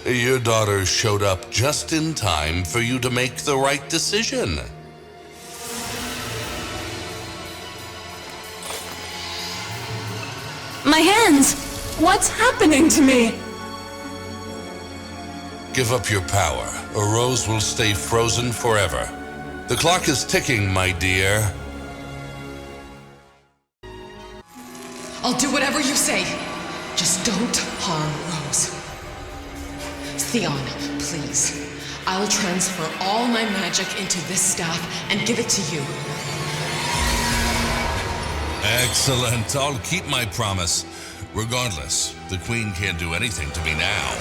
Your daughter showed up just in time for you to make the right decision. My hands! What's happening to me? Give up your power, or Rose will stay frozen forever. The clock is ticking, my dear. I'll do whatever you say. Just don't harm Rose. Theon, please. I'll transfer all my magic into this staff and give it to you. Excellent. I'll keep my promise. Regardless, the Queen can't do anything to me now.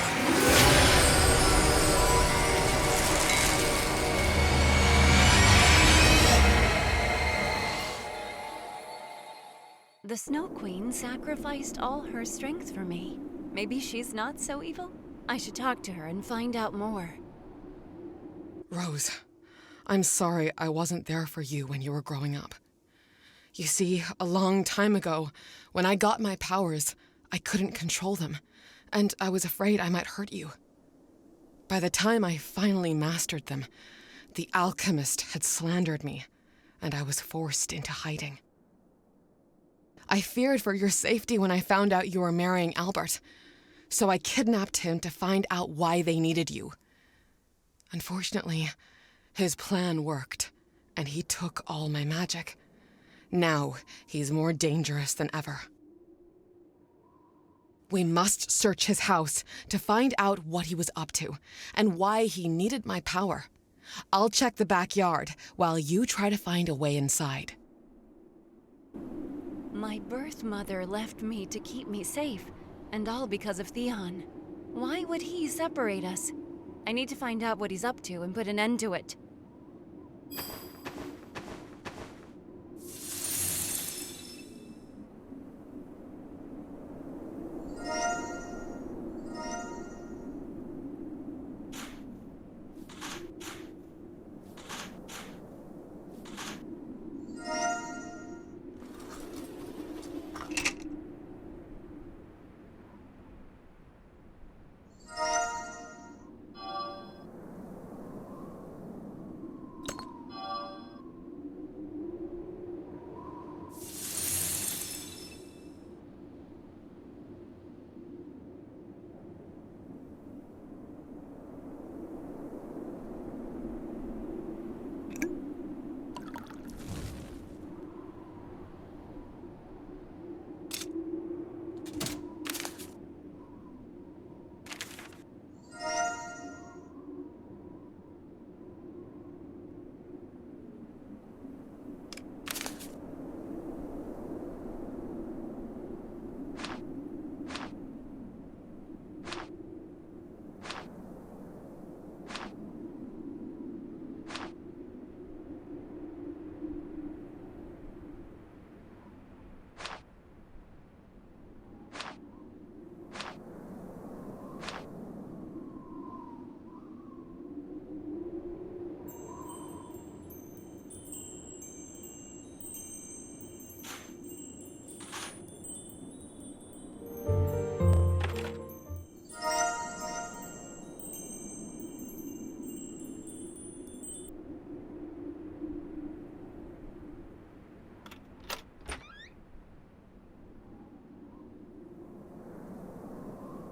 The Snow Queen sacrificed all her strength for me. Maybe she's not so evil? I should talk to her and find out more. Rose, I'm sorry I wasn't there for you when you were growing up. You see, a long time ago, when I got my powers, I couldn't control them, and I was afraid I might hurt you. By the time I finally mastered them, the alchemist had slandered me, and I was forced into hiding. I feared for your safety when I found out you were marrying Albert, so I kidnapped him to find out why they needed you. Unfortunately, his plan worked, and he took all my magic. Now, he's more dangerous than ever. We must search his house to find out what he was up to, and why he needed my power. I'll check the backyard, while you try to find a way inside. My birth mother left me to keep me safe, and all because of Theon. Why would he separate us? I need to find out what he's up to and put an end to it.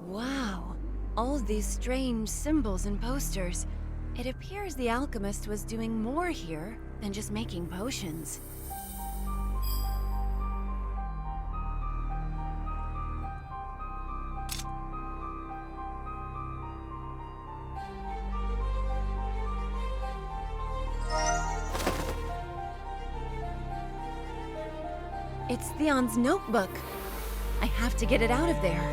Wow, all these strange symbols and posters. It appears the alchemist was doing more here than just making potions. It's Theon's notebook. I have to get it out of there.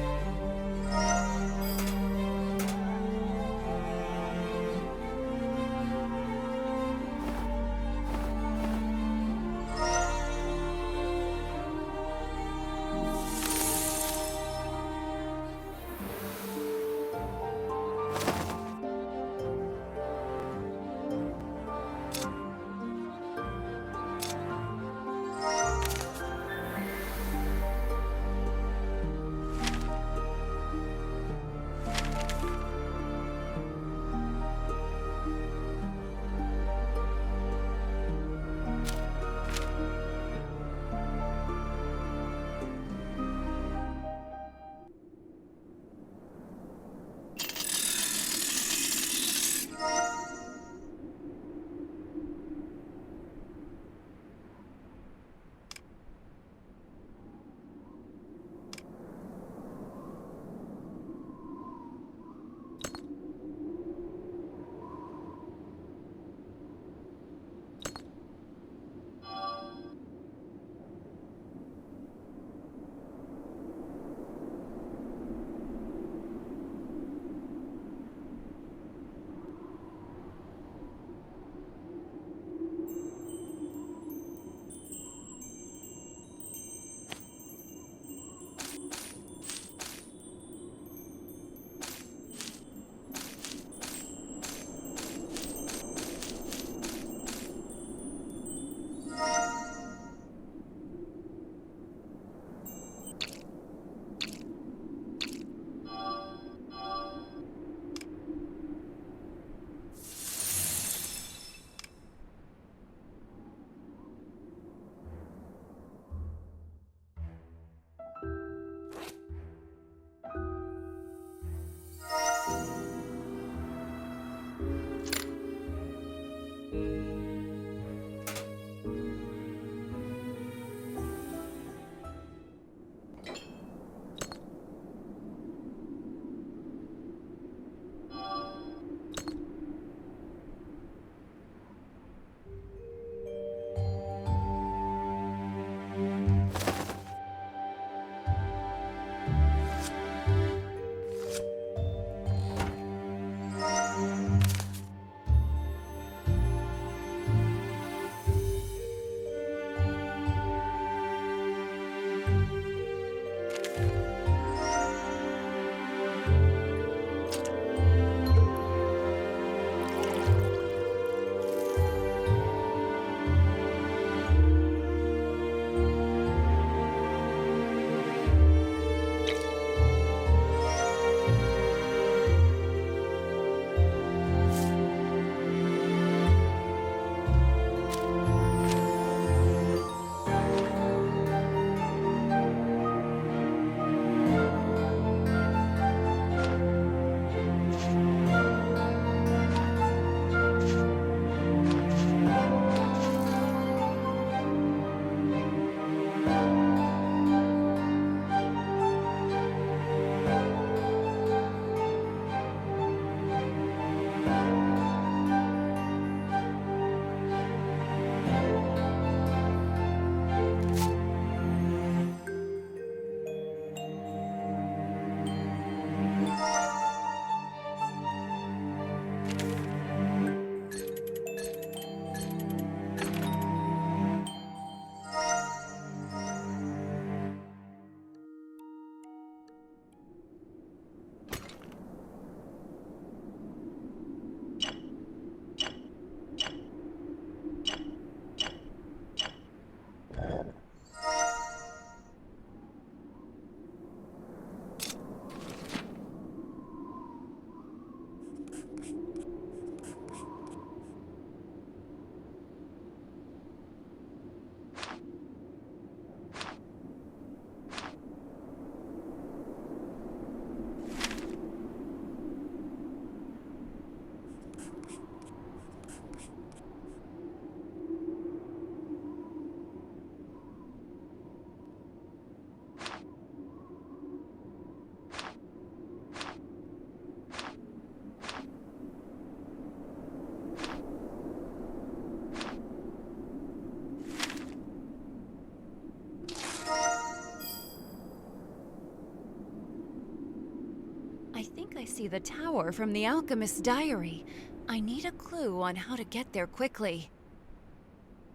see the tower from the alchemist's diary. I need a clue on how to get there quickly.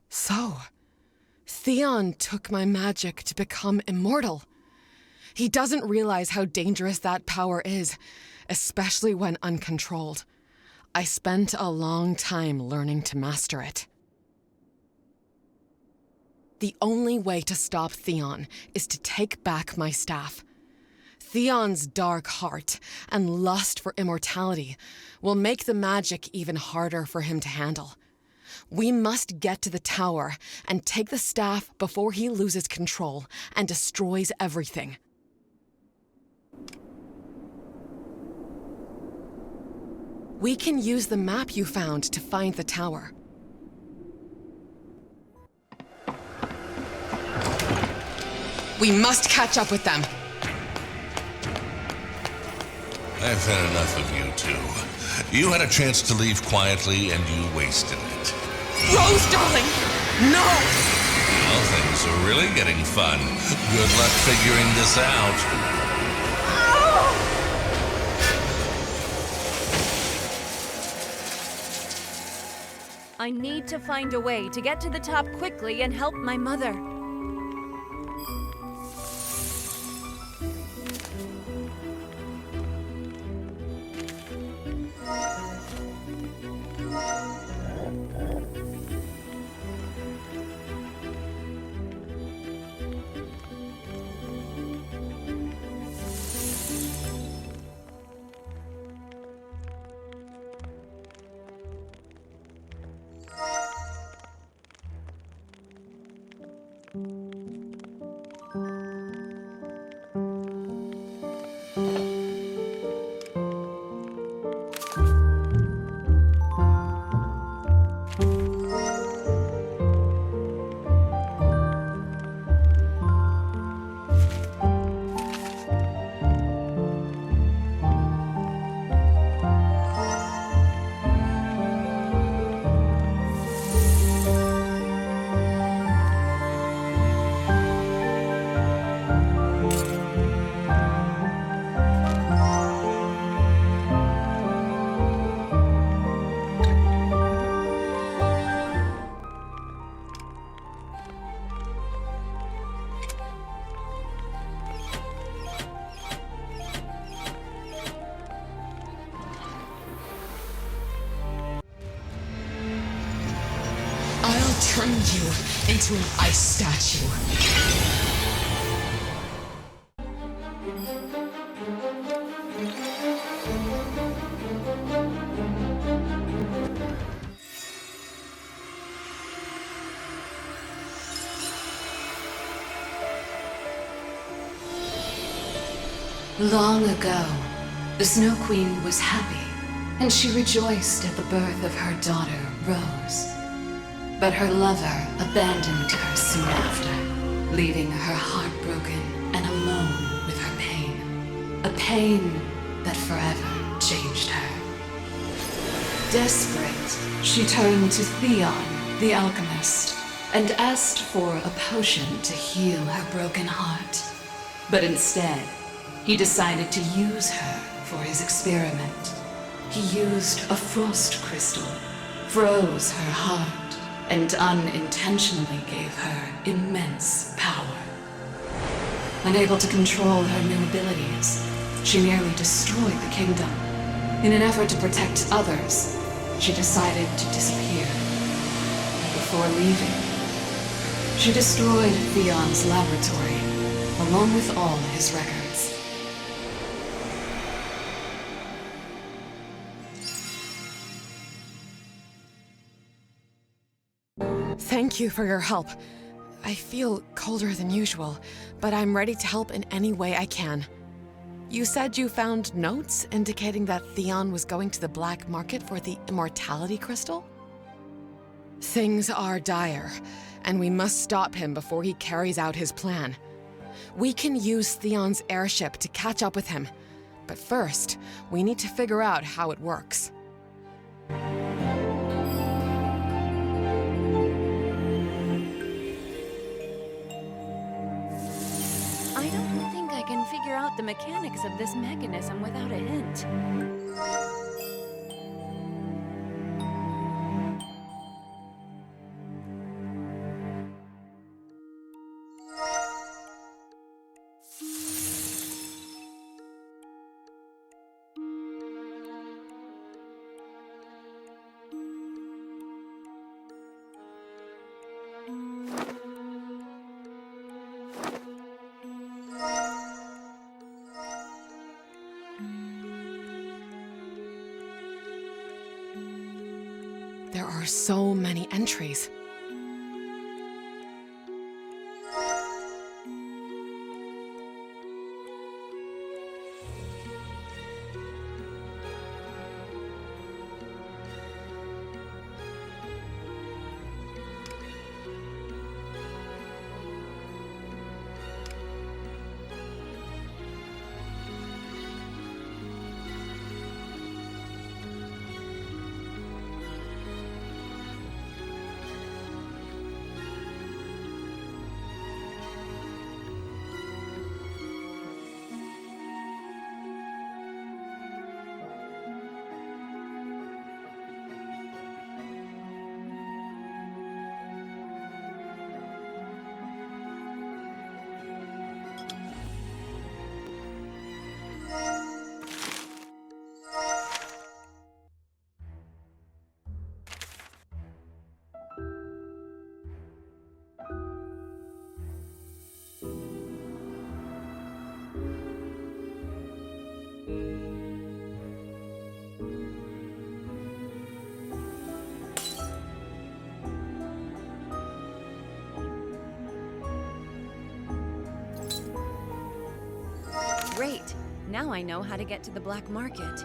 So, Theon took my magic to become immortal. He doesn't realize how dangerous that power is, especially when uncontrolled. I spent a long time learning to master it. The only way to stop Theon is to take back my staff. Theon's dark heart and lust for immortality will make the magic even harder for him to handle. We must get to the tower and take the staff before he loses control and destroys everything. We can use the map you found to find the tower. We must catch up with them. I've had enough of you two. You had a chance to leave quietly and you wasted it. Rose, darling! No! Well, things are really getting fun. Good luck figuring this out. I need to find a way to get to the top quickly and help my mother. Turn you into an ice statue. Long ago, the Snow Queen was happy, and she rejoiced at the birth of her daughter, Rose. But her lover abandoned her soon after, leaving her heartbroken and alone with her pain. A pain that forever changed her. Desperate, she turned to Theon, the alchemist, and asked for a potion to heal her broken heart. But instead, he decided to use her for his experiment. He used a frost crystal, froze her heart, and unintentionally gave her immense power. Unable to control her new abilities, she nearly destroyed the kingdom. In an effort to protect others, she decided to disappear. Before leaving, she destroyed Theon's laboratory, along with all his records. Thank you for your help. I feel colder than usual, but I'm ready to help in any way I can. You said you found notes indicating that Theon was going to the black market for the immortality crystal? Things are dire, and we must stop him before he carries out his plan. We can use Theon's airship to catch up with him, but first, we need to figure out how it works. figure out the mechanics of this mechanism without a hint. There are so many entries. Great! Now I know how to get to the black market.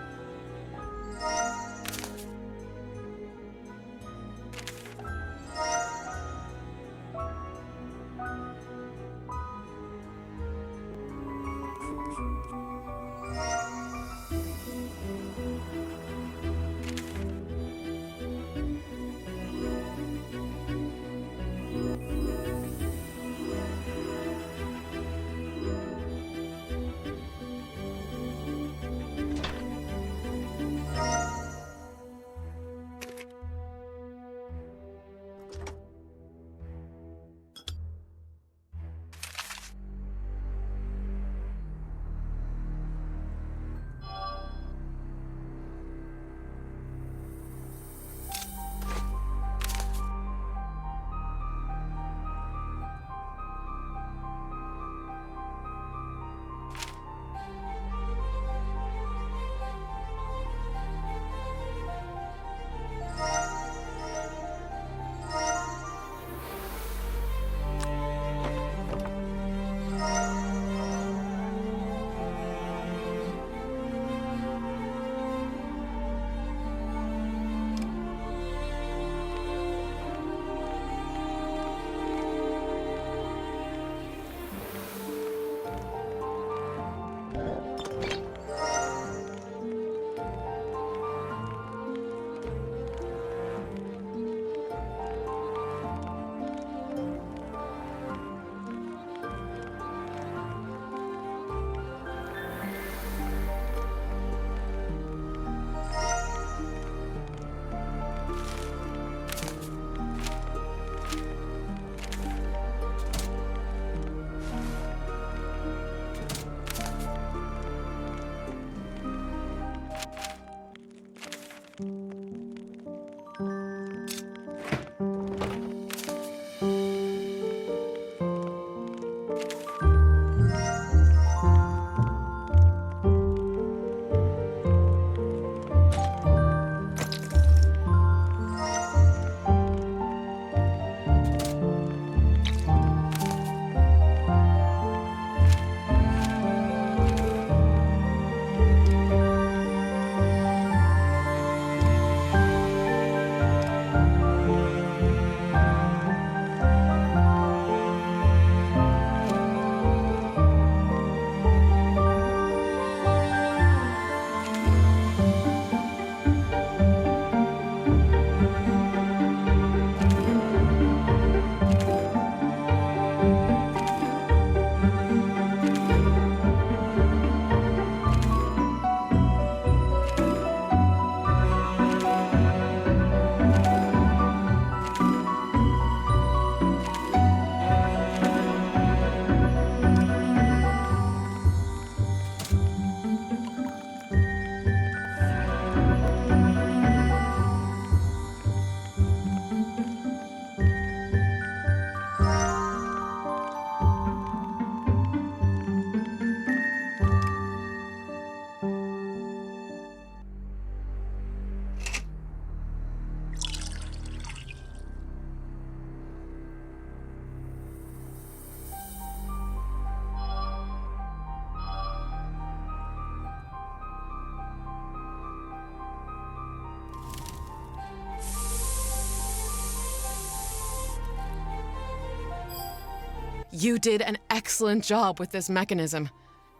You did an excellent job with this mechanism.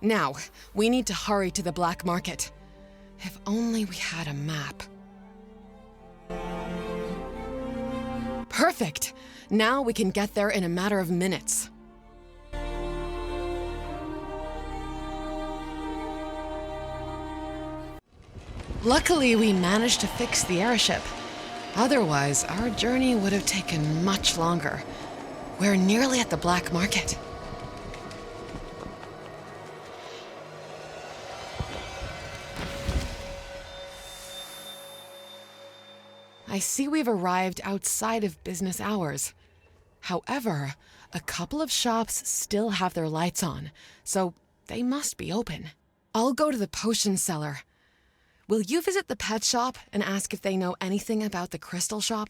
Now, we need to hurry to the black market. If only we had a map. Perfect! Now we can get there in a matter of minutes. Luckily, we managed to fix the airship. Otherwise, our journey would have taken much longer. We're nearly at the black market. I see we've arrived outside of business hours. However, a couple of shops still have their lights on, so they must be open. I'll go to the potion cellar. Will you visit the pet shop and ask if they know anything about the crystal shop?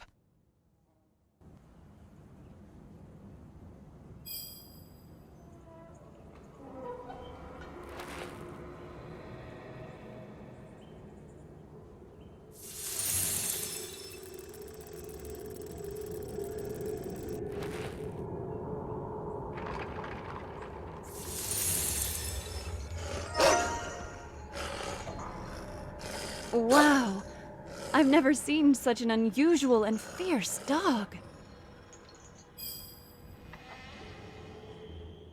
Wow! I've never seen such an unusual and fierce dog.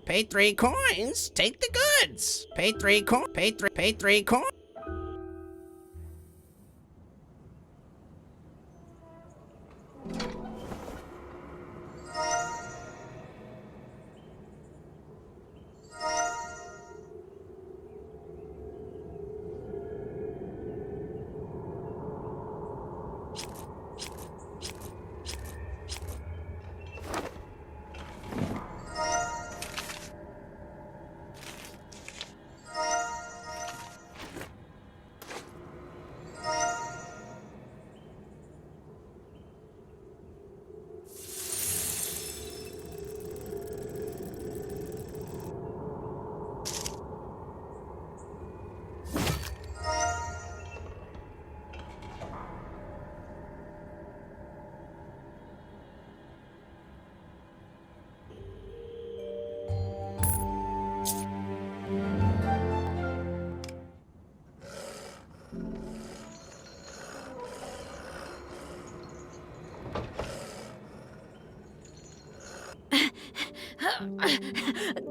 Pay 3 coins, take the goods. Pay 3 coins, pay 3 coins.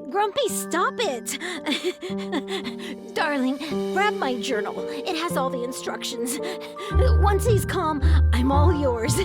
Grumpy, stop it! Darling, grab my journal. It has all the instructions. Once he's calm, I'm all yours.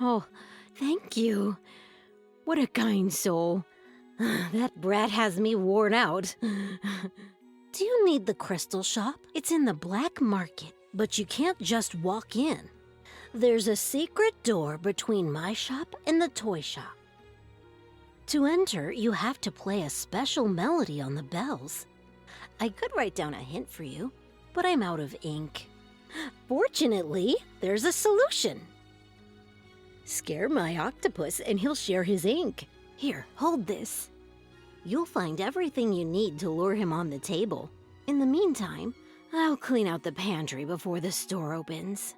Oh, thank you. What a kind soul. That brat has me worn out. Do you need the crystal shop? It's in the black market, but you can't just walk in. There's a secret door between my shop and the toy shop. To enter, you have to play a special melody on the bells. I could write down a hint for you, but I'm out of ink. Fortunately, there's a solution. Scare my octopus and he'll share his ink. Here, hold this. You'll find everything you need to lure him on the table. In the meantime, I'll clean out the pantry before the store opens.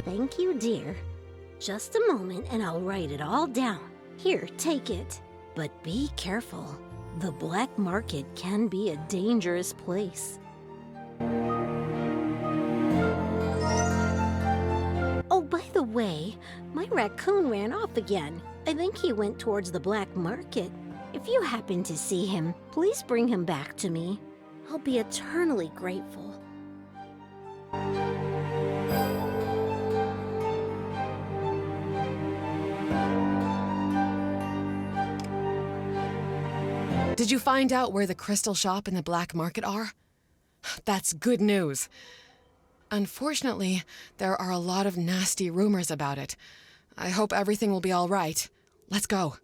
Thank you, dear. Just a moment and I'll write it all down. Here, take it. But be careful. The black market can be a dangerous place. Oh, by the way, my raccoon ran off again. I think he went towards the black market. If you happen to see him, please bring him back to me. I'll be eternally grateful. Did you find out where the crystal shop and the black market are? That's good news. Unfortunately, there are a lot of nasty rumors about it. I hope everything will be all right. Let's go.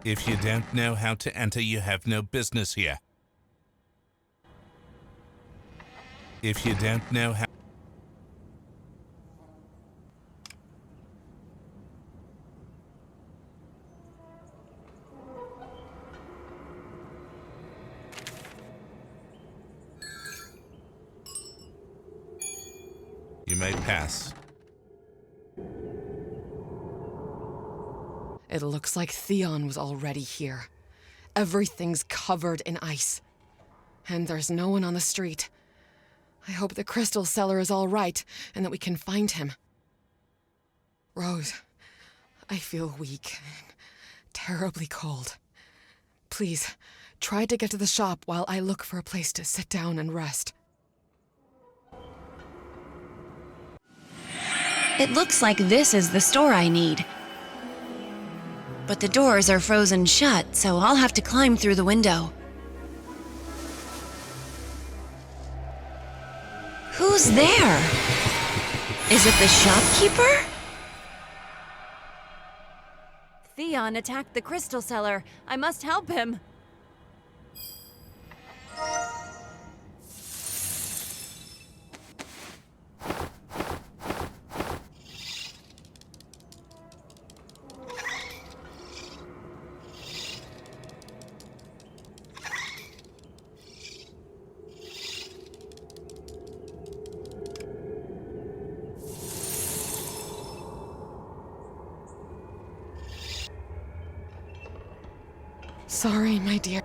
If you don't know how to enter, you have no business here. If you don't know how... You may pass. It looks like Theon was already here. Everything's covered in ice. And there's no one on the street. I hope the crystal cellar is all right and that we can find him. Rose, I feel weak and terribly cold. Please, try to get to the shop while I look for a place to sit down and rest. It looks like this is the store I need. But the doors are frozen shut, so I'll have to climb through the window. Who's there? Is it the shopkeeper? Theon attacked the crystal cellar. I must help him. Sorry, my dear.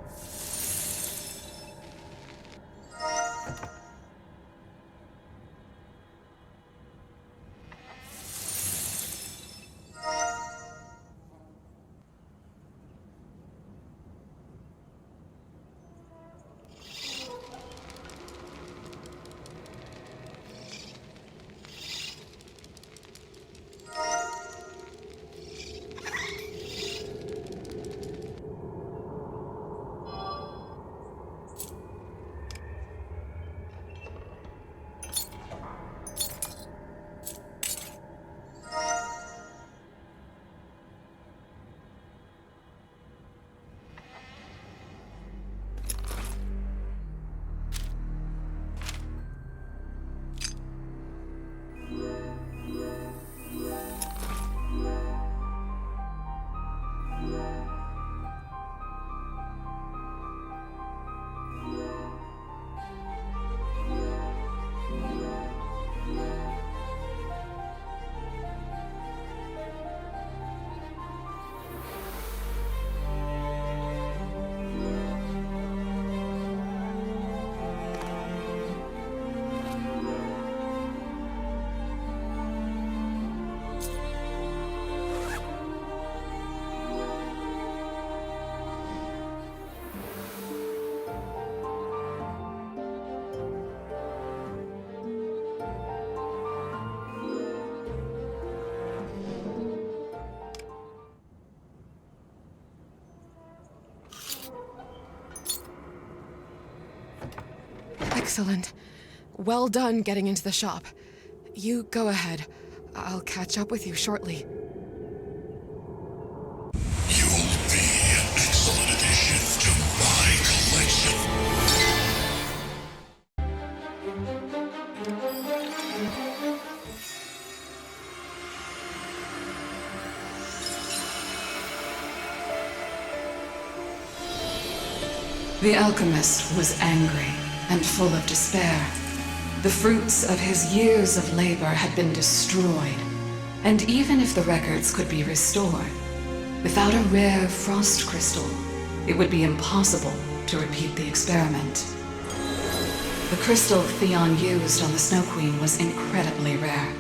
Excellent. Well done getting into the shop. You go ahead. I'll catch up with you shortly. You'll be an excellent addition to my collection. The alchemist was angry and full of despair. The fruits of his years of labor had been destroyed, and even if the records could be restored, without a rare frost crystal, it would be impossible to repeat the experiment. The crystal Theon used on the Snow Queen was incredibly rare.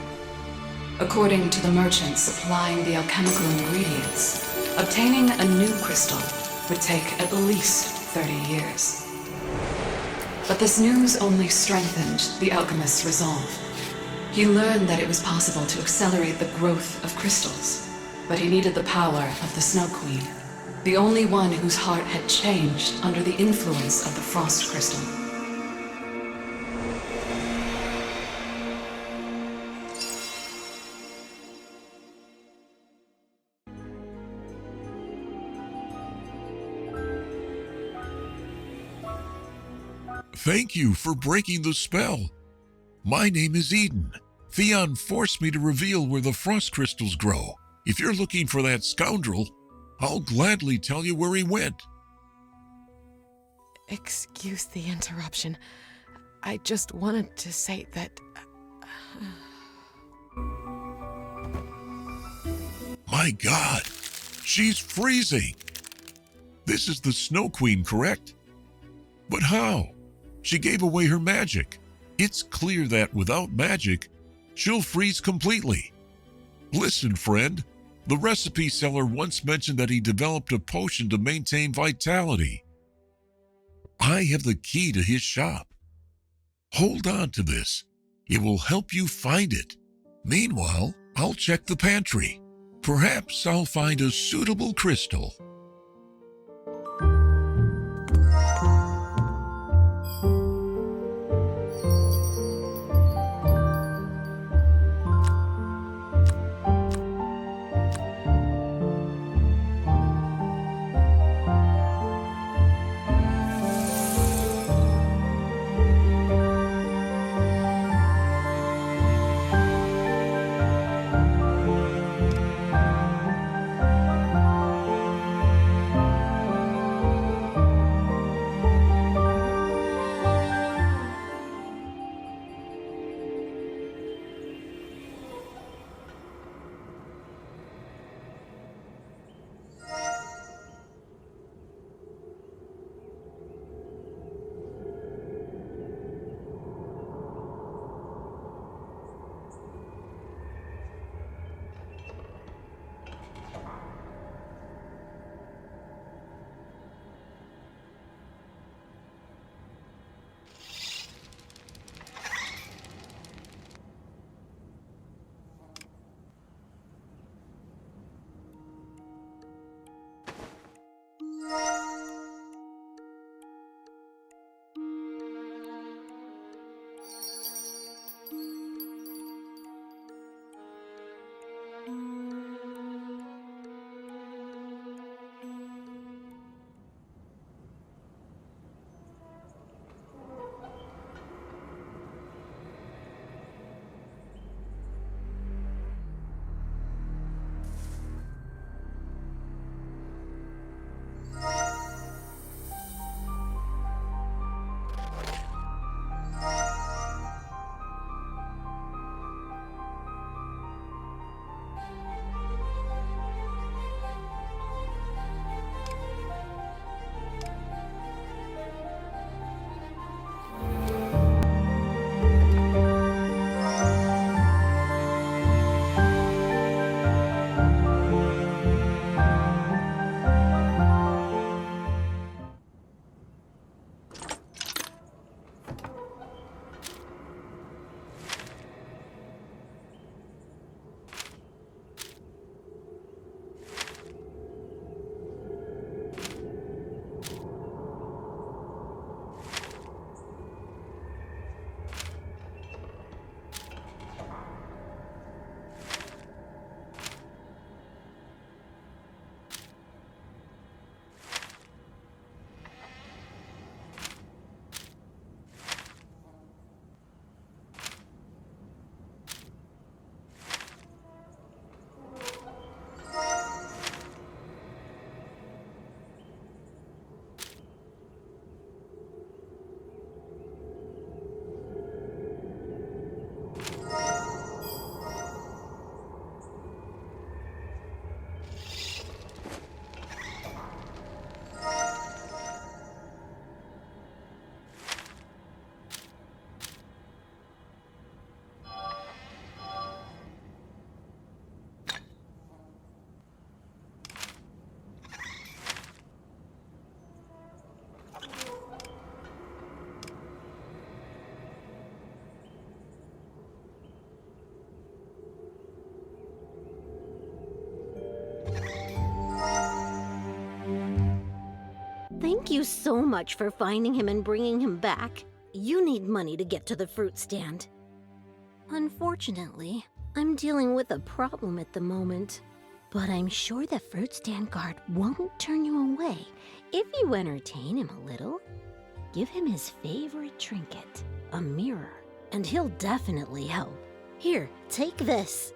According to the merchants supplying the alchemical ingredients, obtaining a new crystal would take at least 30 years. But this news only strengthened the alchemist's resolve. He learned that it was possible to accelerate the growth of crystals, but he needed the power of the Snow Queen, the only one whose heart had changed under the influence of the frost crystal. Thank you for breaking the spell. My name is Eden. Theon forced me to reveal where the frost crystals grow. If you're looking for that scoundrel, I'll gladly tell you where he went. Excuse the interruption. I just wanted to say that... My God, she's freezing. This is the Snow Queen, correct? But how? She gave away her magic. It's clear that without magic, she'll freeze completely. Listen, friend, the recipe seller once mentioned that he developed a potion to maintain vitality. I have the key to his shop. Hold on to this. It will help you find it. Meanwhile, I'll check the pantry. Perhaps I'll find a suitable crystal. you so much for finding him and bringing him back. You need money to get to the fruit stand. Unfortunately, I'm dealing with a problem at the moment. But I'm sure the fruit stand guard won't turn you away if you entertain him a little. Give him his favorite trinket, a mirror, and he'll definitely help. Here, take this.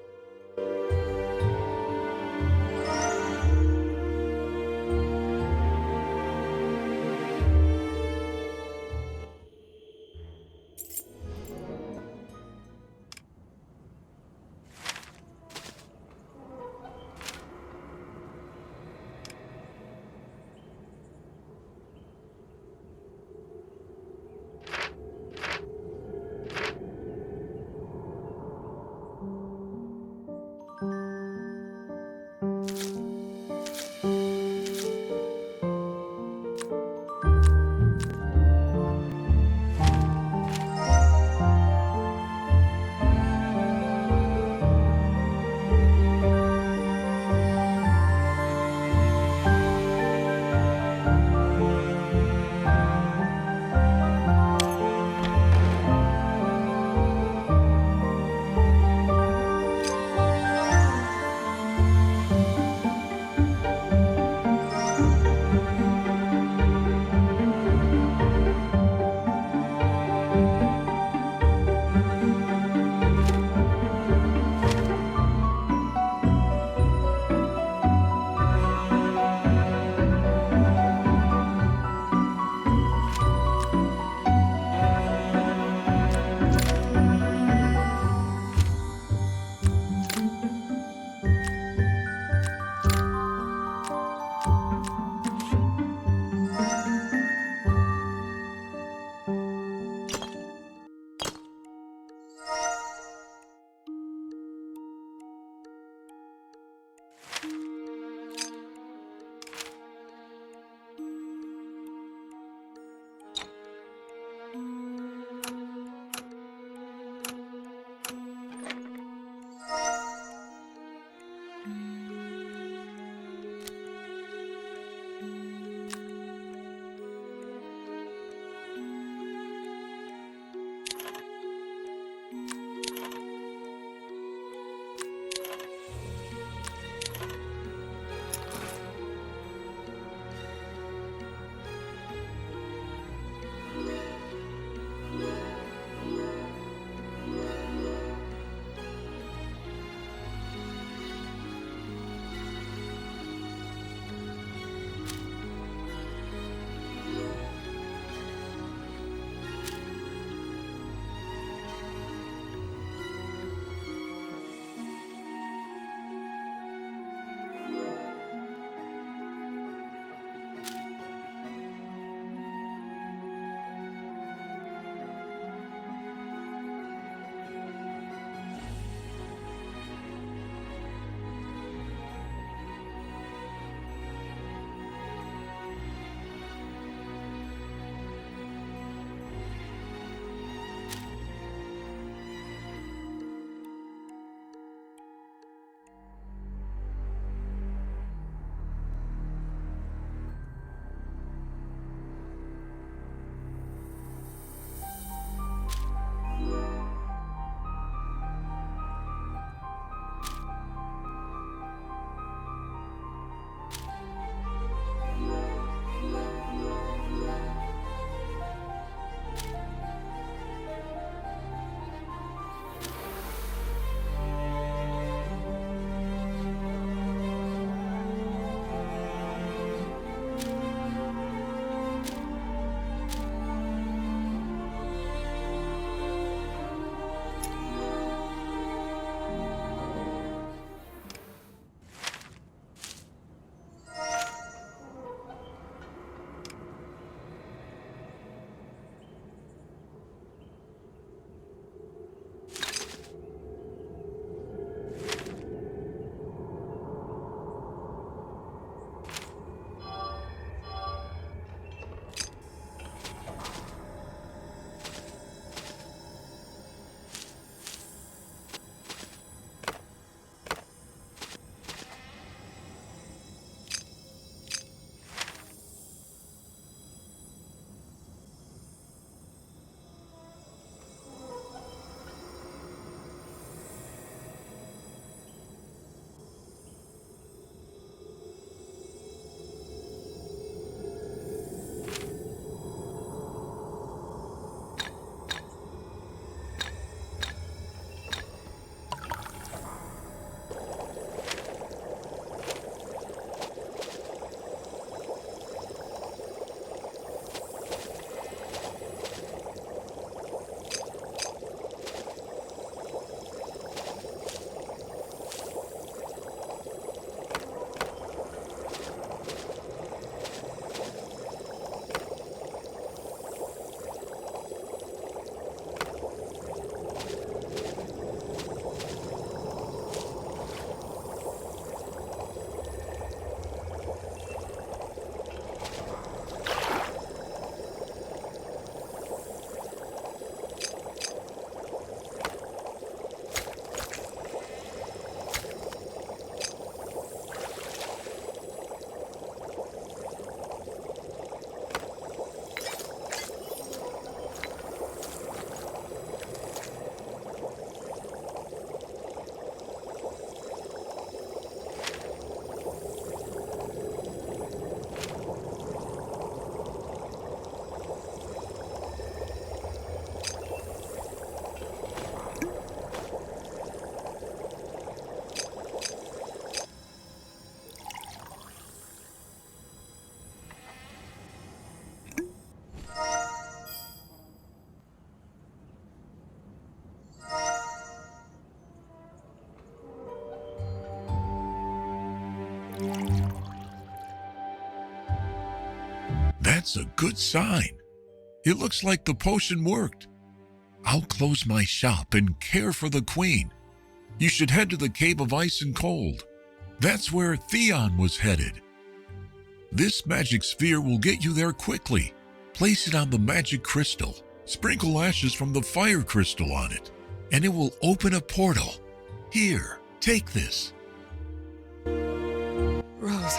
That's a good sign. It looks like the potion worked. I'll close my shop and care for the queen. You should head to the Cave of Ice and Cold. That's where Theon was headed. This magic sphere will get you there quickly. Place it on the magic crystal. Sprinkle ashes from the fire crystal on it, and it will open a portal. Here, take this. Rose,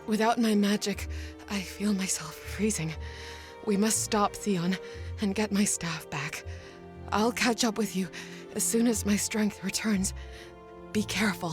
without my magic, I feel myself freezing. We must stop Theon and get my staff back. I'll catch up with you as soon as my strength returns. Be careful.